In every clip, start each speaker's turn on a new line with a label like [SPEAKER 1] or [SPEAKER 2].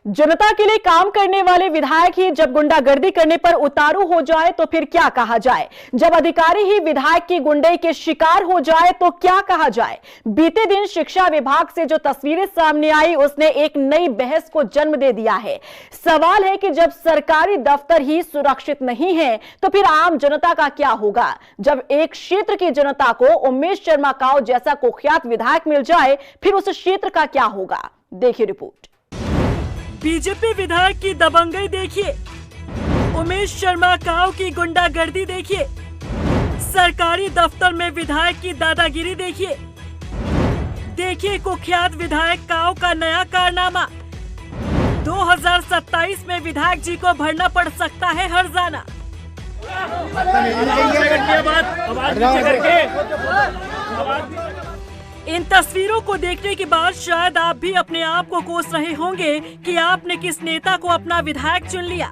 [SPEAKER 1] जनता के लिए काम करने वाले विधायक ही जब गुंडागर्दी करने पर उतारू हो जाए तो फिर क्या कहा जाए। जब अधिकारी ही विधायक की गुंडई के शिकार हो जाए तो क्या कहा जाए। बीते दिन शिक्षा विभाग से जो तस्वीरें सामने आई उसने एक नई बहस को जन्म दे दिया है। सवाल है कि जब सरकारी दफ्तर ही सुरक्षित नहीं है तो फिर आम जनता का क्या होगा। जब एक क्षेत्र की जनता को उमेश शर्मा काऊ जैसा कुख्यात विधायक मिल जाए फिर उस क्षेत्र का क्या होगा। देखिए रिपोर्ट।
[SPEAKER 2] बीजेपी विधायक की दबंगई देखिए, उमेश शर्मा काऊ की गुंडागर्दी देखिए, सरकारी दफ्तर में विधायक की दादागिरी देखिए। देखिए कुख्यात विधायक काऊ का नया कारनामा। 2027 में विधायक जी को भरना पड़ सकता है हर्जाना। इन तस्वीरों को देखने के बाद शायद आप भी अपने आप को कोस रहे होंगे कि आपने किस नेता को अपना विधायक चुन लिया।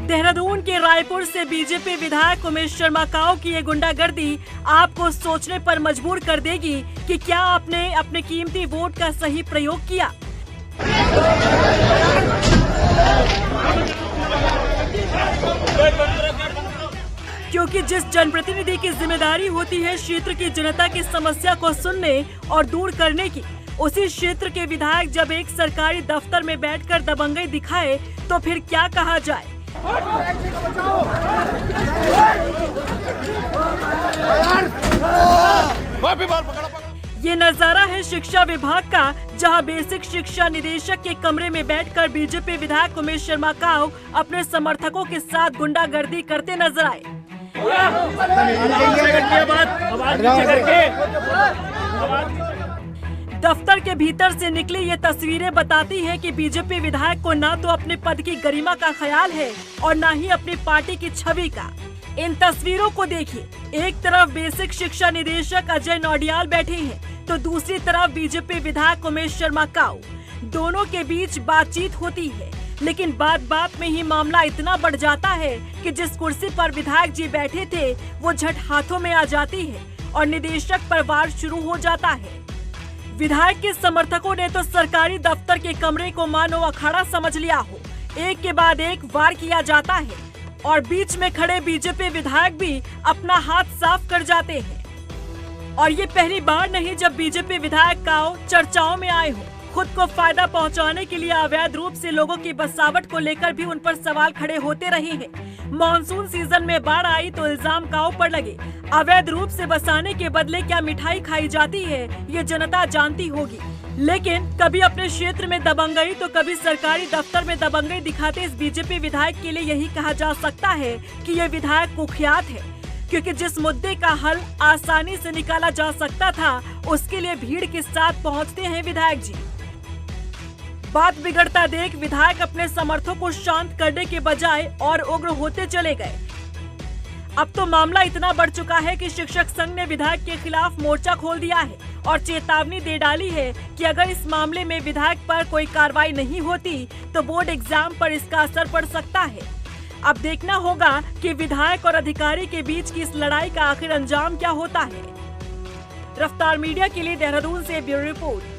[SPEAKER 2] देहरादून के रायपुर से बीजेपी विधायक उमेश शर्मा काऊ की ये गुंडागर्दी आपको सोचने पर मजबूर कर देगी कि क्या आपने अपने कीमती वोट का सही प्रयोग किया। क्योंकि जिस जनप्रतिनिधि की जिम्मेदारी होती है क्षेत्र की जनता की समस्या को सुनने और दूर करने की, उसी क्षेत्र के विधायक जब एक सरकारी दफ्तर में बैठकर दबंगई दिखाए तो फिर क्या कहा जाए। ये नजारा है शिक्षा विभाग का, जहां बेसिक शिक्षा निदेशक के कमरे में बैठकर बीजेपी विधायक उमेश शर्मा काऊ अपने समर्थकों के साथ गुंडागर्दी करते नजर आए। दफ्तर के भीतर से निकली ये तस्वीरें बताती हैं कि बीजेपी विधायक को न तो अपने पद की गरिमा का ख्याल है और न ही अपनी पार्टी की छवि का। इन तस्वीरों को देखिए, एक तरफ बेसिक शिक्षा निदेशक अजय नौडियाल बैठे हैं तो दूसरी तरफ बीजेपी विधायक उमेश शर्मा काऊ। दोनों के बीच बातचीत होती है, लेकिन बात बात में ही मामला इतना बढ़ जाता है कि जिस कुर्सी पर विधायक जी बैठे थे वो झट हाथों में आ जाती है और निदेशक पर वार शुरू हो जाता है। विधायक के समर्थकों ने तो सरकारी दफ्तर के कमरे को मानो अखाड़ा समझ लिया हो। एक के बाद एक वार किया जाता है और बीच में खड़े बीजेपी विधायक भी अपना हाथ साफ कर जाते हैं। और ये पहली बार नहीं जब बीजेपी विधायक काऊ चर्चाओं में आए हो। खुद को फायदा पहुंचाने के लिए अवैध रूप से लोगों की बसावट को लेकर भी उन पर सवाल खड़े होते रहे हैं। मॉनसून सीजन में बाढ़ आई तो इल्जाम काऊ पर लगे। अवैध रूप से बसाने के बदले क्या मिठाई खाई जाती है ये जनता जानती होगी। लेकिन कभी अपने क्षेत्र में दबंगई तो कभी सरकारी दफ्तर में दबंगई दिखाते इस बीजेपी विधायक के लिए यही कहा जा सकता है कि ये विधायक कुख्यात है, क्योंकि जिस मुद्दे का हल आसानी से निकाला जा सकता था उसके लिए भीड़ के साथ पहुंचते हैं विधायक जी। बात बिगड़ता देख विधायक अपने समर्थकों को शांत करने के बजाय और उग्र होते चले गए। अब तो मामला इतना बढ़ चुका है कि शिक्षक संघ ने विधायक के खिलाफ मोर्चा खोल दिया है और चेतावनी दे डाली है कि अगर इस मामले में विधायक पर कोई कार्रवाई नहीं होती तो बोर्ड एग्जाम पर इसका असर पड़ सकता है। अब देखना होगा कि विधायक और अधिकारी के बीच की इस लड़ाई का आखिर अंजाम क्या होता है। रफ्तार मीडिया के लिए देहरादून से ब्यूरो रिपोर्ट।